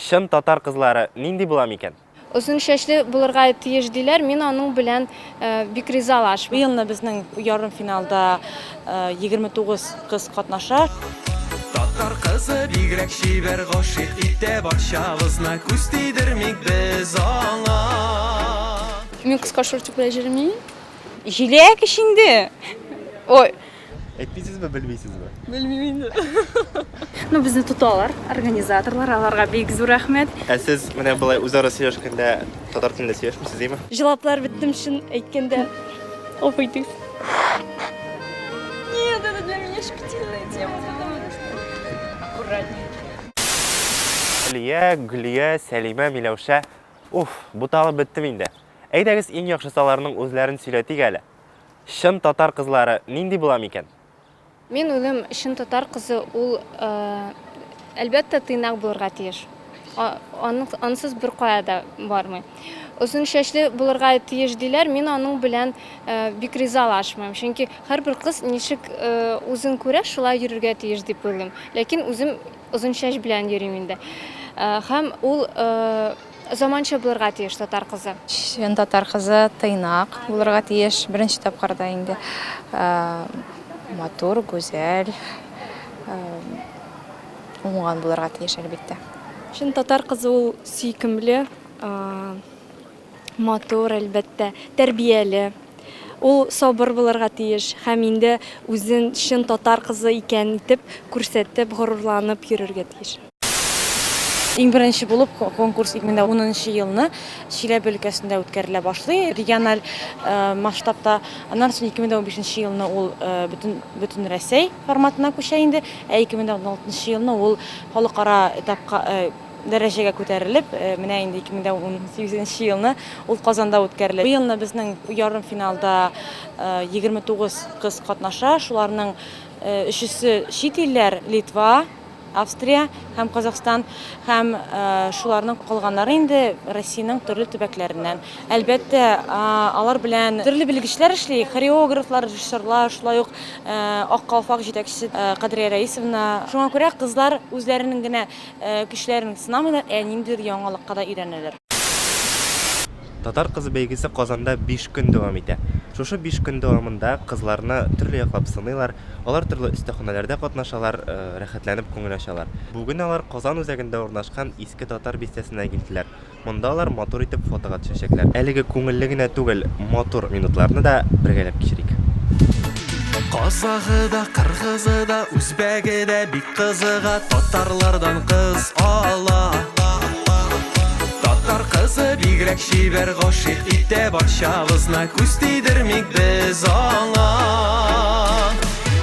Шын татар кызлары нинди була микән? Uzun şeşli bulurga tiyej diler, min onun bilen bik rizalaşım. Bu yılda bizning yarım finalda 29 kız katnaşar. Tatar kızı bigrek şiber goşik itte barşavızna kustidirmik biz ona. Min kıska şortuk bilejerim mi? Jilek şimdi. Oy. Etmisiz mi, bilmeysiz mi? Bilmiyorum. Ну bizni tutarlar, organizatorlar, alarga bek zor rahmet. Siz менә булай үзара сөйләшкәндә татар телендә сөйләшмисез, әйме? Җылаплар биттем шин әйткәндә. Офыйтык. Нет, это для меня шутильная тема, потому что аккуратнее. Лия, Гөлия, Сәлимә, Миләүшә. Уф, бу тагы биттем инде. Әйдәгез иң яхшы саларның үзләрен сөйләтик әле. Шын татар кызлары нинди була микән? Min uylum şın tatar kızı ul elbette tıynak bulurga tiyej. Onsuz bir koyada var mı? Uzun şeşli bulurga tiyej diler, min onun bilen bik rizalaşmam. Çünkü her bir kız nişik uzun kure şulay yürürge tiyej dip uylum. Lakin uzun şeş bilen yürüyümünde. Hem ul zamança bulurga tiyej tatar kızı. Şın tatar kızı tıynak bulurga tiyej birinci tapkarda indi. Матур, güzel, umuman буларга тиеш әлбәттә. Шин татар кызы ул сөйкемле, матур әлбәттә, тәрбияле. Ул сабыр буларга тиеш һәм инде үзен шин татар кызы икән итеп күрсәтеп, горурланып йөрергә тиеш. Иң беренче булып конкурс 2010 елны Чиләбе өлкәсендә үткәрелә башлый. Региональ масштабта, аннан соң 2015 елны ул бөтен Россия форматына күчә инде. 2016 елны ул халыкара этапка дәрәҗәгә күтәрелеп, менә инде 2018 елны ул Казанда үткәрелә. Бу елны безнең ярым финалда 29 кыз катнаша. Шуларның 3-се чит илләр Литва, Австрия һәм Казахстан һәм шуларның калганнары инде Россиянең төрле төбәкләреннән. Әлбәттә, алар белән төрле белгечләр эшли, хореографлар, режиссерлар, шулай ук Ак калфак җитәкчесе Кадрия Раисовна. Шуңа күрә кызлар үзләренең генә көчләрен сынамыйлар, ниндидер яңалыкка да өйрәнәләр. Татар кызы бәйгесе Казанда 5 көн дәвам итә. Шушы 5 көн дәвамында кызларны төрле яклап сыйлар, алар төрле өстәханәләрдә катнашалар, рәхәтләнеп күңел ачалар. Бүген алар Казан үзәгендә урнашкан иске татар бистәсенә килделәр. Монда алар матур итеп фотога төшәчәкләр. Әлеге күңелле генә түгел, матур минутларны да бергәләп кичерик. Казагы да, кыргызы да, үзбәге дә бик кызыга татарлардан кыз ала. Татар кызы бигрәк шибәр гашык итә барчабызна күз тидермик без аңа.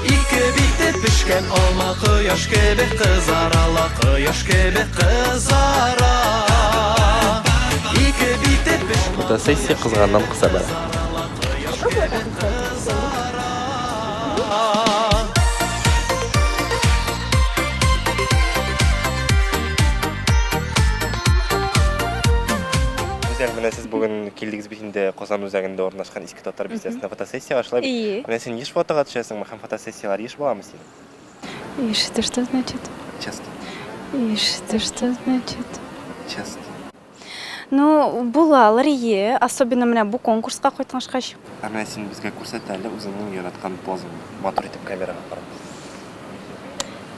Ике бите пешкән алма кояш кебек кызара, кояш кебек кызара. Ике бите пешкән Фотосессия кызганнан кыса бара. Менә сез бүген килдегез бит инде Казан үзәгендә урнашкан иске татар бистәсенә фотосессия ашлай. Менә син еш фотога төшәсеңме һәм фотосессиялар еш буламы син? Иш, это что значит? Часто. Иш, это что значит? Часто. Ну, булалар ие, особенно менә бу конкурска кайтканшкач. Менә син безгә күрсәт әле үзеңнең яраткан позыңны. Матур итеп камерага карап.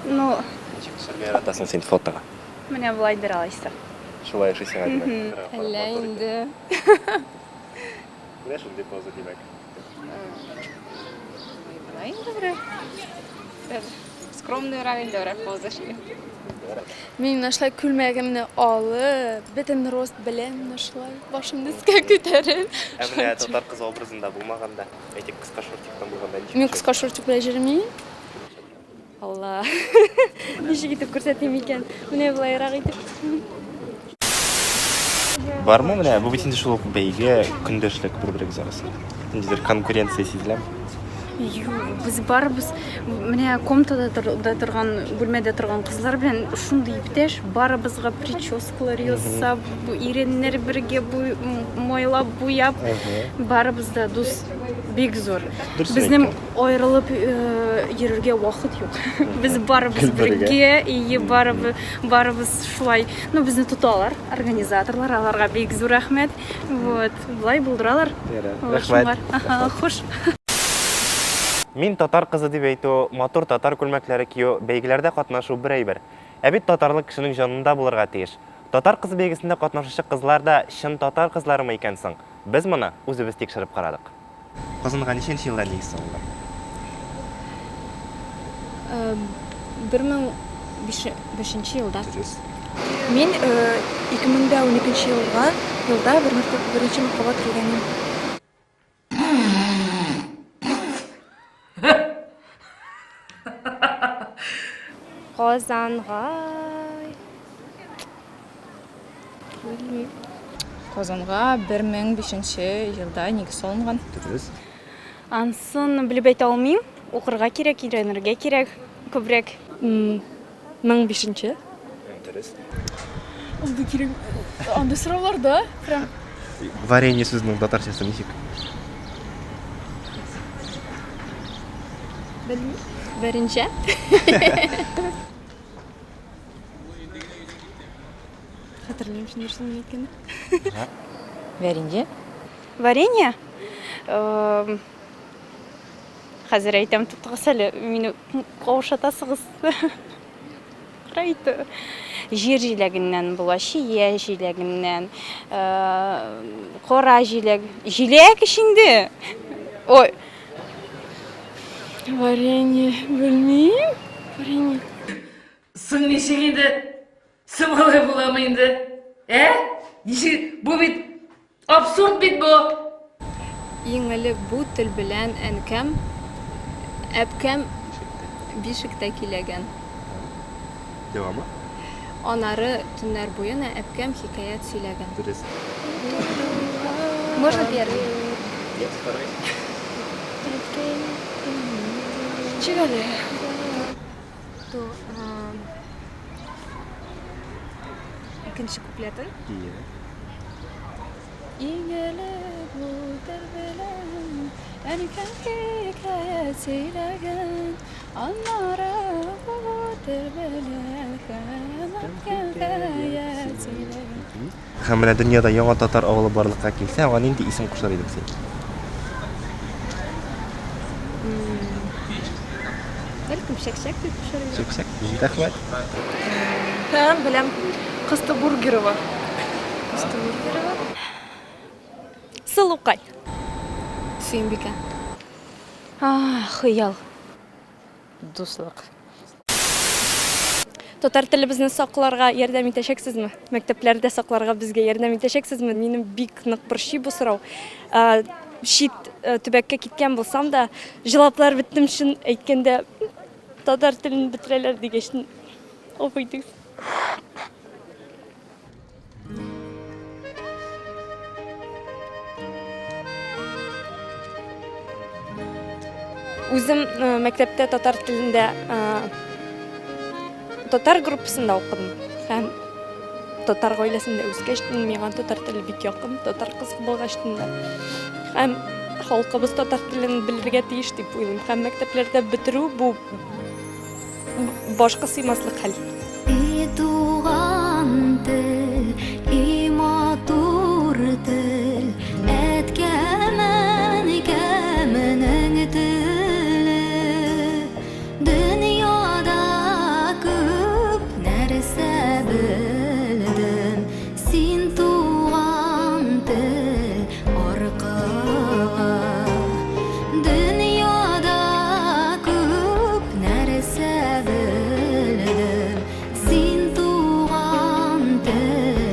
Ну, Ничек төшәргә яратасың син фотога? менә булай дira алайсың. Шулай эшлисең әле. Әллә инде. Менә шундый поза димәк. Булай инде. Скромный равен дә поза ши. Мин нашлай күлмәгемне алып, бөтен рост белән нашлай башымны өскә күтәреп. Менә татар кыз образында булмаганда, әйтик кыска шортиктан булганда ничек? Мин кыска шортик белән йөрми. Алла. Ничек итеп күрсәтим икән? Менә булайрак итеп. Бармы менә бу бит инде шул ук бәйге көндәшлек бер-берегез арасында. Ниндидер конкуренция сизеләме? Юк, без барыбыз менә комнатада торган, бүлмәдә торган кызлар белән шундый иптәш, барыбызга прическалар ясап, бу иреннәр бергә бу майлап буяп, барыбыз да дус бик зур. Дұрыс Безнең әйткән. аерылып йөрергә вакыт юк. Без барыбыз бергә, и барыбыз шулай. Ну, безне тоталар, организаторлар, аларга бик зур рәхмәт. Вот, булай булдыралар. Рәхмәт. Хуш. Мин татар кызы дип әйтү, матур татар күлмәкләре кию, бәйгеләрдә катнашу бер әйбер. Ә бит татарлык кешенең җанында булырга тиеш. Татар кызы бәйгесендә катнашучы кызлар да чын татар кызларымы икән соң? Без моны үзебез тикшереп карадык. Казанга ничәнче елда нигез салынган? 2005 елда. Мин 2012 елда беренче мәртәбә килгән идем. Казанга Казанга 2005 елда нигез салынган. Ансын белеп әйтә алмыйм. Укырга кирәк, өйрәнергә кирәк күбрәк. 1005. Анда кирәк. Анда сораулар да. Прям Варенье сүзнең татарчасы ничек? беренче. Хәтерләмим шундый нәрсәне әйткәнне. Варенье. варенье. Хәзер әйтәм, тутыгыз әле, мине каушатасыгыз. Кайты. Җир җиләгеннән була, чия җиләгеннән, кара җиләк. Җиләк ишинде. Ой. Варенье, белмим. Варенье. Сын ничек инде? Сымалай буламы инде? Ничек? Бу бит абсурд бит бу. Иң элек бу тел белән әнкәм, әпкәм бишектә киләгән. Дәвамы? Анары төннәр буена әпкәм хикаят сөйләгән. Дөрес. Можно первый? Чигәле. Икенче куплеты. Ие. Иңеле бу тел белән әнкәм хикаят сөйләгән. Анары бу тел белән әпкәм хикаят сөйләгән. Һәм менә дөньяда яңа татар авылы барлыкка килсә, аңа нинди исем кушар идең син? Бәлкем шәкшәк дип кушар идем. Чексәк. Рәхмәт. Һәм беләм Кысты Бургерова. Сылукай. Сөембикә. Хыял. Дуслык. Татар телебезне сакларга ярдәм итәчәксезме? Мәктәпләрдә сакларга безгә ярдәм итәчәксезме? Минем бик нык борчый бу сорау. Шит төбәккә киткән булсам да, җылаплар биттем шин әйткәндә татар телен битерәләр дигән. Офыйдык. Үзем мәктәптә татар телендә татар группасында укыдым. Һәм татар гаиләсендә үскәч, миңа татар теле бик якын, татар кыз булгачтын да. Һәм халкыбыз татар телен белергә тиеш дип уйлыйм. Һәм мәктәпләрдә бетерү бу башка сыймаслык хәл. И туган тел, и матур тел, әткәмен кәменең теле. Дөньяда күп нәрсә белдем, син туган тел аркага. Дөньяда күп нәрсә белдем, син туган тел